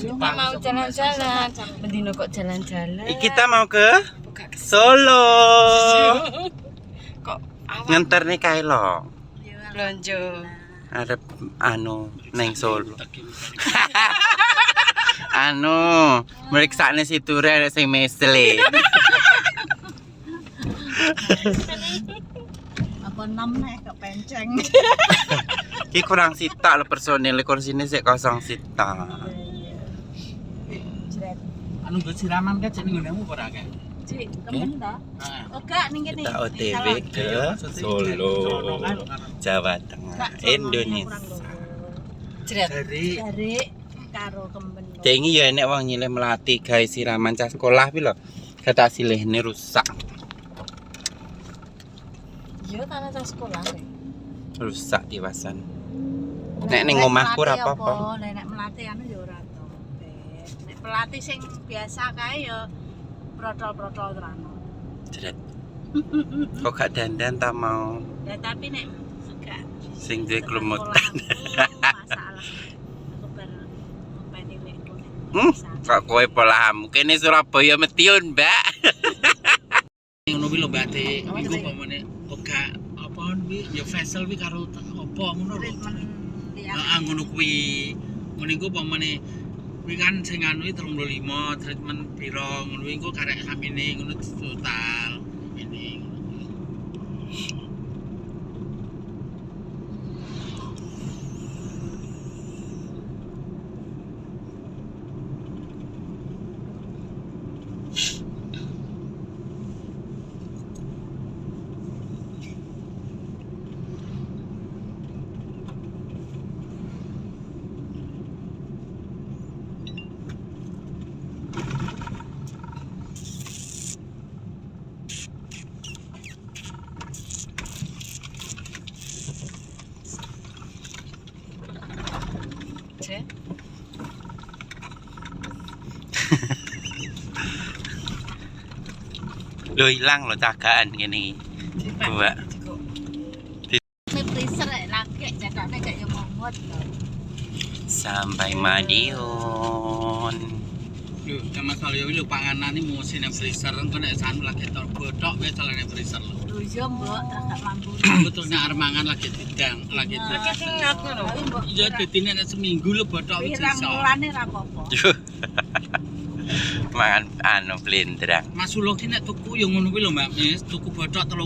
Kita mau jalan-jalan. Mendino kok jalan-jalan. Kita mau ke Solo. Kok Nganter nih kae lo. belanja. Arep anu neng Solo. Anu, meriksane si Ture ada sing mesle. Apa 6 nih kepenceng. Ki kurang sita lo personil kursi ini sih kosong sita. Anu bersiraman kan jadi ngundangmu ora kan? Cik, temen dah. Oke, ning kene. Kita OTW ke Solo, Jawa Tengah, Indonesia. Jret. Dari karo kemben. Cengi ya enek wong nyilih melatih gawe siraman cah sekolah pi lho. Kata silihne rusak. Yo tanah cah sekolah. Rusak kiwasan. Nek ning omahku ora apa-apa. Nek melatih anu ya ora to. Nek pelatih sing biasa kae ya protol-protol terano. Jret. Kok gak dandan ta mau Ya tapi nek gak sing duwe klumutan. masalah. Aku bar ngopeni wekku nek. Kok kowe polamu kene Surabaya Metion, Mbak. Ngono kuwi lho Mbak Ati, iku pamane oga apa kuwi ya vessel kuwi karo apa ngono lho. Heeh ngono kuwi. Ngono iku pamane kuwi kan sing anu 35 treatment piro ngono iku karek samene ngono total. Ini Jret. Lho ilang lho cagaan ngene iki. Mbak. Nek freezer lagi jadane gak yo momot lho. Sampai Madiun. lho masalah ya lho panganan iki mesti nang freezer engko nek sanu lagi tok bothok wis celane freezer lho. Lho iya mbok terus gak mampu. Betul nek arep mangan lagi didang, lagi Kengat ngono. iya dadi nek seminggu lho bothok wis Pirang iso. mulane ra apa-apa. Yo. Mangan anu blendrang. Mas Ulung ki nek tuku ya ngono kuwi lho Mbak Mis, tuku bothok 30.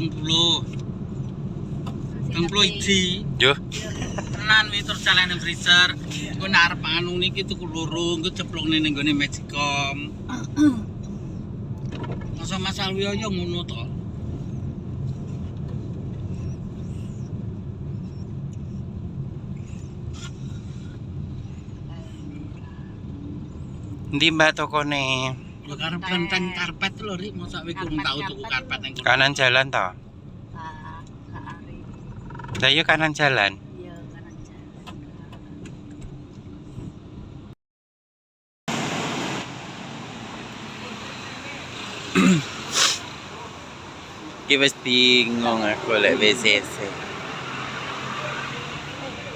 31. Yo. Tenan wi terus calane freezer. Engko nek arep mangan niki tuku loro, engko ceplokne ning gone Magicom. Masa Mas Alwi ya ngono to. Ndi Mbak tokone? Lho karep klenteng karpet lho Rik, mosok kowe kurang tau tuku karpet ning kono. Kanan jalan to? Gak ari. Lah yo kanan jalan. Iya kanan jalan. Ki wis bingung aku lek WCC.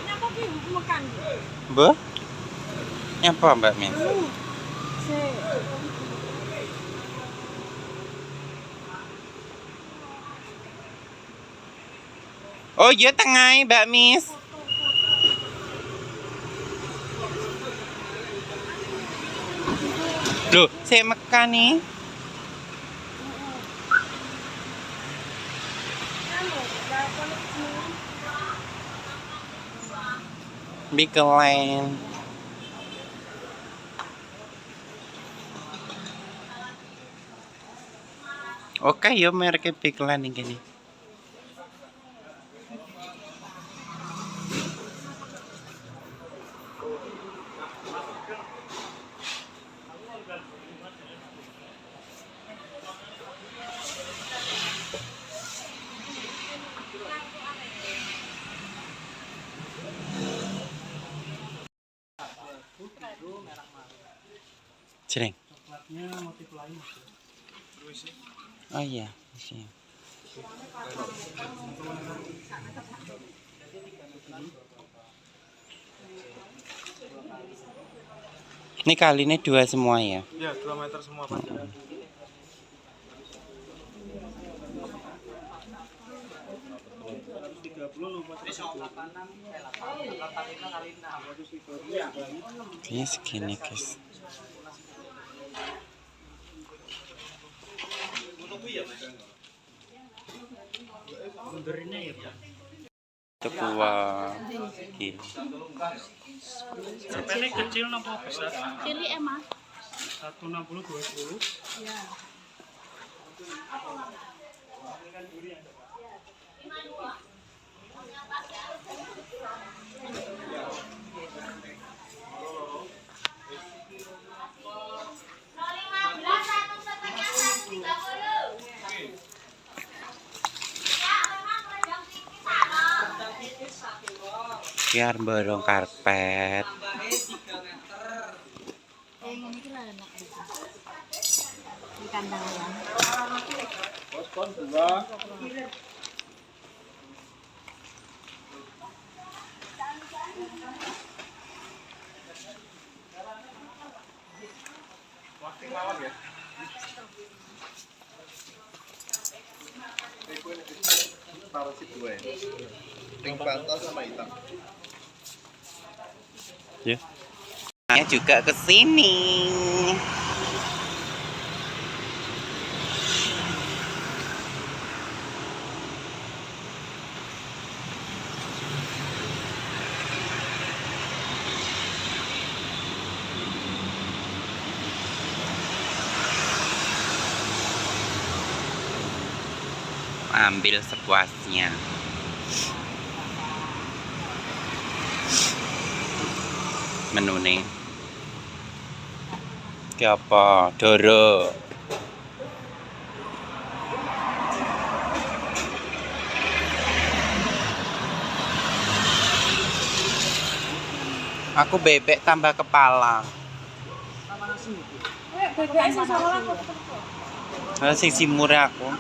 Kenapa ki makan? Bu? Nyapa Mbak Min? Oh iya tengah Mbak Mis. Loh, saya makan nih. Big Line. Oke, yo merek Big Line ini. Cering. Oh iya, sih. Ini kalinya 2 semua ya? Iya, 2 meter semua panjangnya. Kayaknya segini guys. Itu kuah. Gini. Ini kecil apa besar? Cilik emang. 160 20. Biar borong karpet. Ini kira enak. Di kandang ya. Pink Panther sama hitam. Ya. Saya juga ke sini. Ambil sepuasnya. Menu nih. Ki apa? Doro. Aku bebek tambah kepala. Sing murah aku.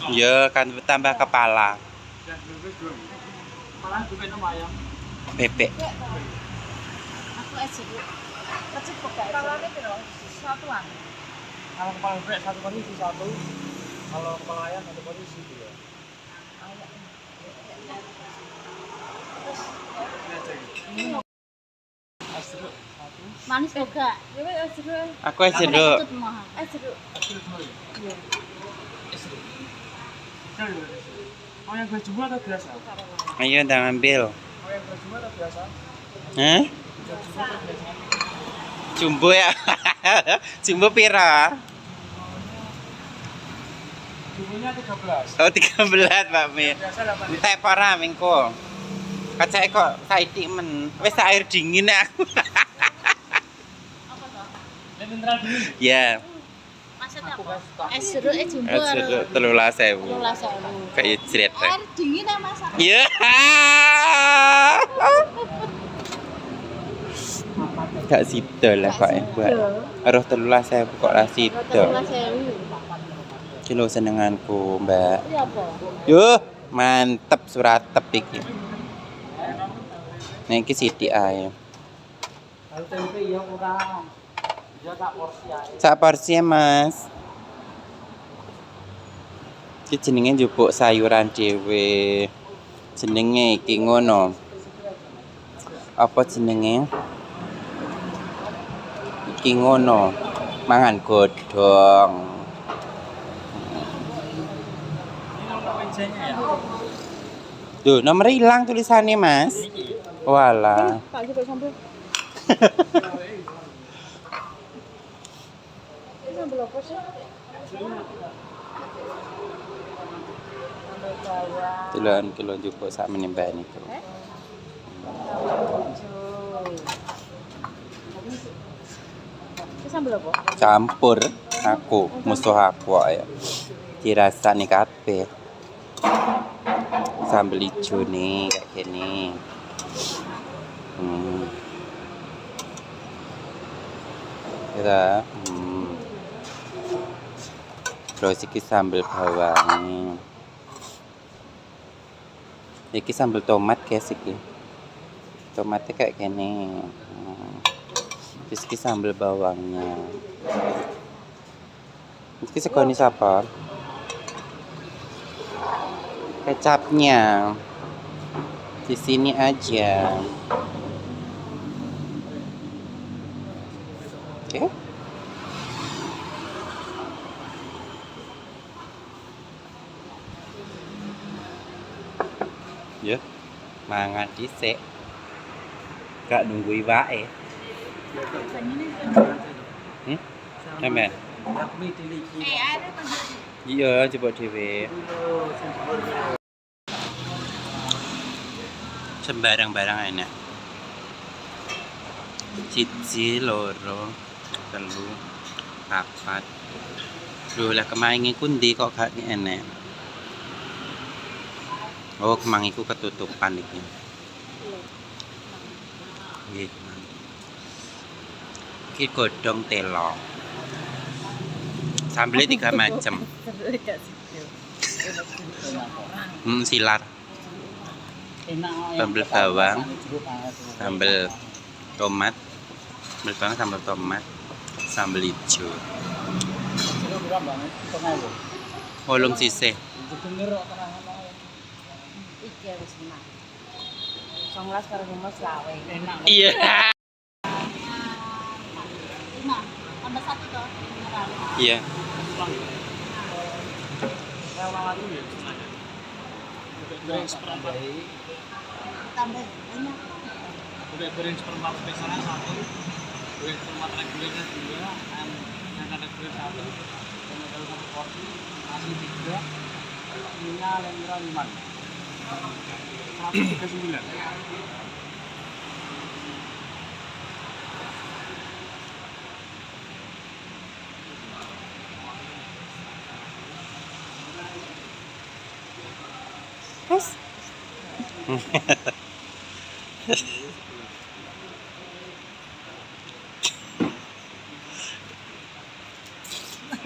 Ya kan tambah kepala. Bebek. Aku es jeruk. Kecil kok gak kepalanya piro? Satuan. Kalau kepala bebek 1 porsi 1. Kalau kepala ayam 1 porsi 2. Manis kok gak? Ya wis es jeruk. Aku es jeruk. Es jeruk. Mau yang jumbo atau biasa? Ayo udah ngambil. Mau yang jumbo atau biasa? Hah? Jumbo ya? Jumbo pira? Jumbonya 13. Oh 13 Pak Mir. Biasa 8. Entek para mingko. Kacake kok saiki men. Wis air dingin aku. Ini mineral dingin. Ya. Maksudnya apa? Es jeruk jumbo. Es jeruk 13.000. 13.000. Kayak jret. Air dingin ya masak. Ya. Gak sida lah kok buat. Aruh 13.000 kok ra sida. 13.000. Kilo senenganku, Mbak. Iya apa? Yuh, mantep suratep iki. Nek iki sithik ae. Kalau tempe ya kurang. Dia tak porsi aja. Sak porsi ya, Mas. Iki jenenge njupuk sayuran dhewe. Jenenge iki ngono. Apa jenenge? Iki ngono. Mangan godhong. Duh, nomor hilang tulisannya, Mas. Walah. Pak coba sambel. Ini sambel apa sih? Telon kilo jupuk sak menimba niku. Ini sambel apa? Campur aku, musuh aku ya. Dirasani kabeh. Sambel ijo nih kayak gini. Kira. Terus iki sambel bawang. Iki sambel tomat guys iki. Tomatnya kayak gini. Terus ki sambal bawangnya. Ini sekoni siapa? Kecapnya di sini aja. Oke. Ya, mangan dhisik. Gak nunggu iwake. Sampeyan. Iya, coba dhewe. Sembarang-barang enak. Siji, loro, telu, papat. Lho, lah kemang iku ndi kok gak enak? Oh, kemang iku ketutupan iki. Nggih. Iki godhong telo. Sambelnya 3 macam. Silar. Sambal bawang, sambal tomat, sambal bawang, sambal tomat, sambal hijau. Holong sisih. Iki wis menang. 19 karo 25 Iya. Tambah 1 toh. Iya. Tambah banyak. Udah goreng seperempat spesialnya 1, goreng seperempat regulernya 2, yang ada goreng 1, yang ada 1 porsi, nasi 3, minyak lembra 5. 139.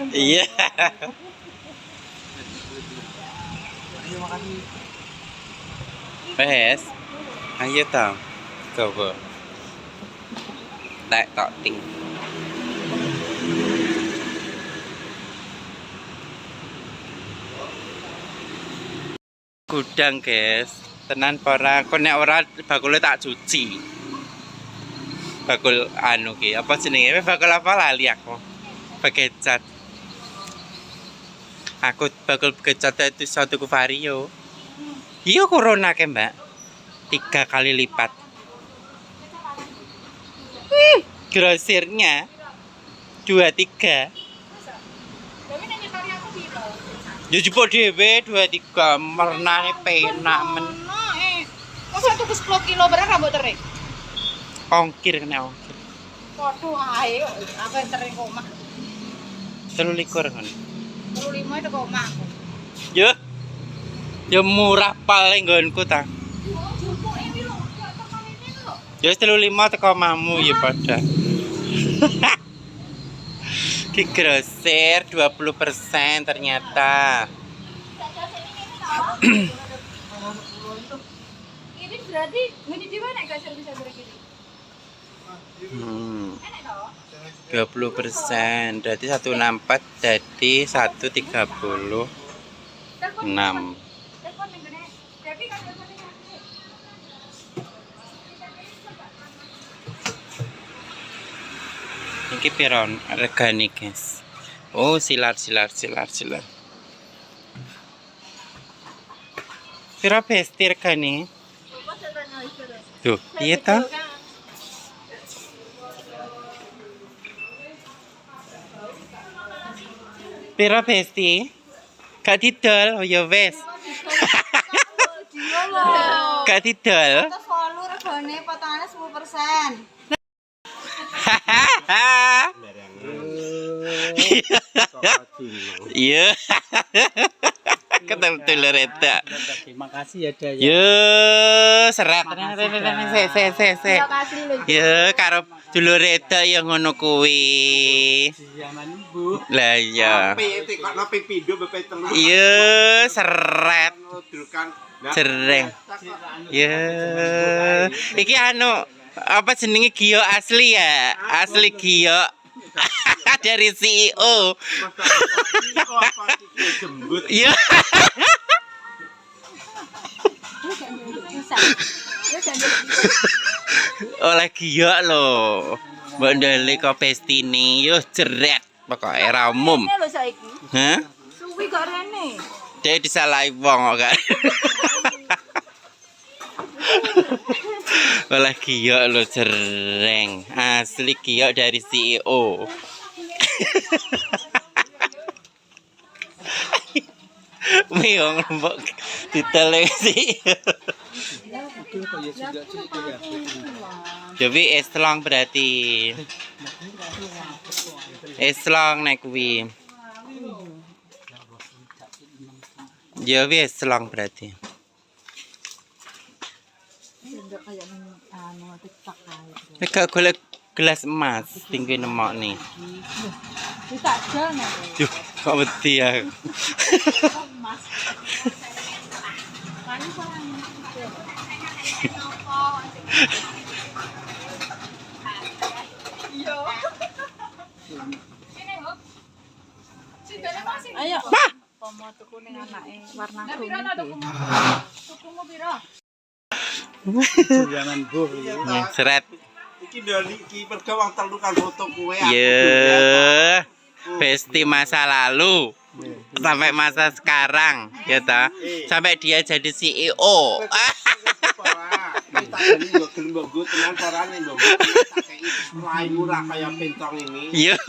Iya. Ayo makasih. Pes. Ayo tau. Coba. Tak tok ting. Gudang, guys. Tenan para kok nek ora bakule tak cuci. Bakul anu ki, apa jenenge? Bakul apa lali aku. Pakai cat. Aku bakul kecat itu satu ku Vario. Iya corona ke, Mbak. 3 kali lipat. Grosirnya 23. Ya jupuk dhewe 23 mernane penak men. Masa tuku 10 kilo beras rambut terik? Ongkir kena ongkir. Waduh, ayo, aku yang terik kok omah. 23 kan. 35 itu kok omah. Ya. Ya murah paling nggonku ta. Ya 35 teko mamu ya pada. Ki grosir 20% ternyata. Ini berarti ngene dhewe nek gak bisa begini. 20%, berarti 164 jadi 136. Ini piron regane, guys. Oh, silar. Piro besti regane? Tuh, iya ta? Piro besti? Gak didol, oh ya wes. Gak didol. Terus follow regane potongane 10%. Iya. Ketemu dulur eta. Terima kasih ya, Daya. Yo, serat. Se. Yo, karo dulur eta ya ngono kuwi. Zaman Ibu. Lah iya. Yo, seret. Jereng. Yo. Iki anu Apa jenenge Gio asli ya? Asli Gio. Dari CEO. Iya. Oleh Gio loh. Mbak Ndali kok pestine yo jeret pokoke ra umum. Lho saiki. Hah? Suwi kok rene. Dia disalahi wong kok kan. Oleh Gio lo jereng. Asli Gio dari CEO. Meong mbok ditelesi. Jadi eslong berarti. Eslong nek kuwi. Ya wis selang berarti. Nek golek gelas emas tinggi nemok nih. Tak jane. Yuh, kok wedi ya. Ayo. Bah! Pomo tuku ning anake warna kuning iki. Tukumu piro? Jangan boh. Seret. Iki ndali iki perga wong telu kan foto kowe. Ya. Besti masa lalu sampai masa sekarang ya ta. Sampai dia jadi CEO. Kita ini mbok gelem mbok go tenan parane mbok. Tak kei mlayu ra kaya pentong ini. Yo.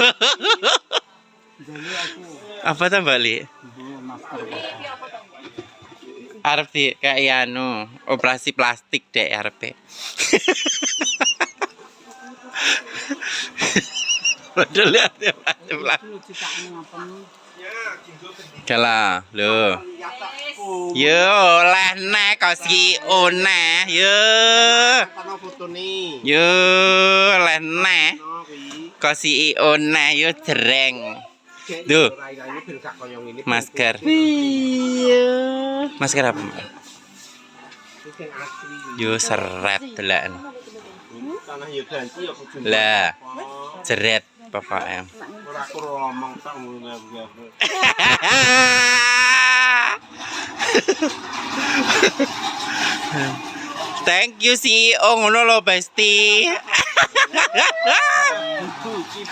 Jadi aku Apa tuh balik? masker. Arep di kayak anu operasi plastik deh arep. Padahal lihat ya plastik. Kalah, lho. Yo, oleh nek kok si ona, yo. Kana fotone. Yo, oleh nek No kuwi. kok si ona yo jereng. Duh. Rai-raine ben gak kaya ngene. Masker. Iya. Masker apa? Mbak? Iki sing asli. Yo seret delan. Tanah ya ganti ya kudu. Lah, jeret pokoknya. Ora aku ngomong tak ngono. Thank you CEO ngono lo Besti. Itu iki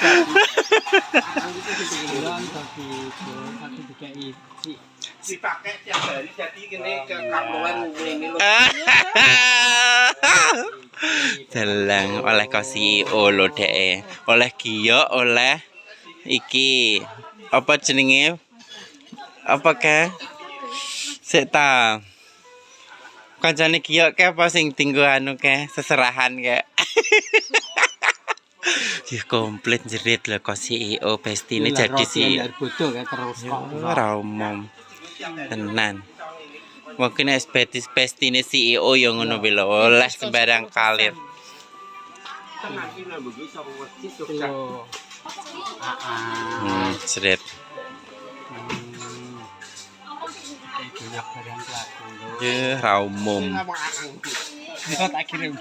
Bulan tapi satu DKI. dipakai tiap hari jadi kene ke kamploan ngene lho. Dalang oleh ko CEO lo dek. Oleh Gio, oleh iki apa jenenge? Apa ke? Sik ta. Kancane Gio ke apa sing tinggu anu ke seserahan ke. Dia komplit jerit lah kok CEO Besti ini jadi si bodoh kan terus kok. ora umum tenan. Mungkin Besti ini CEO yang ngono bila oleh sembarang kalir. Tenang iki lho mbok iso wedi Yo. Jerit. Banyak barang pelaku. Ya ora umum. Kok tak kirim.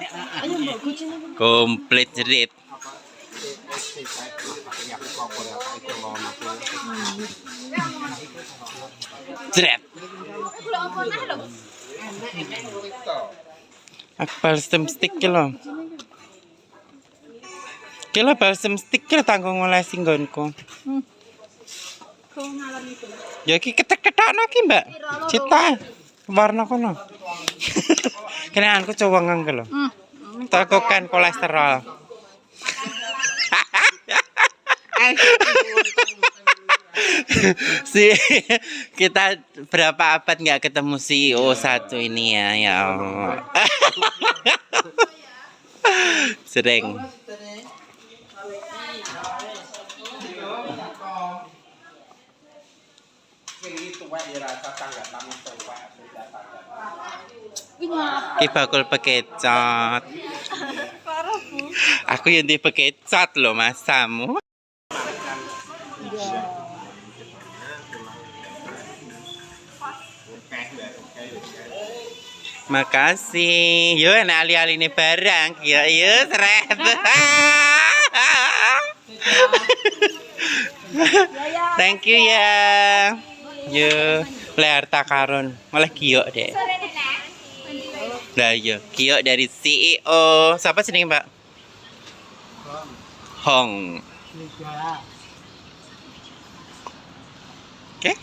Komplit jerit. Jerit. Aku balsam stick ki lho. Ki lho balsam stick ki tanggung oleh singgonku. Ya ki ketek-ketekno ki, Mbak. Cita. Warna kono. Kene anku cowangang ki lho. Tekokan kolesterol. Si kita berapa abad nggak ketemu CEO satu ini ya, ya Allah. Sering. Ki bakul pekecot. Aku yang di pekecot loh masamu. Makasih. Yo enak ali-ali ini barang. Yo seret. Thank you ya. Yo, oleh harta karun. Malah kiok deh. Lah yo, kiok dari CEO. Siapa sini, Mbak? Hong. Oke.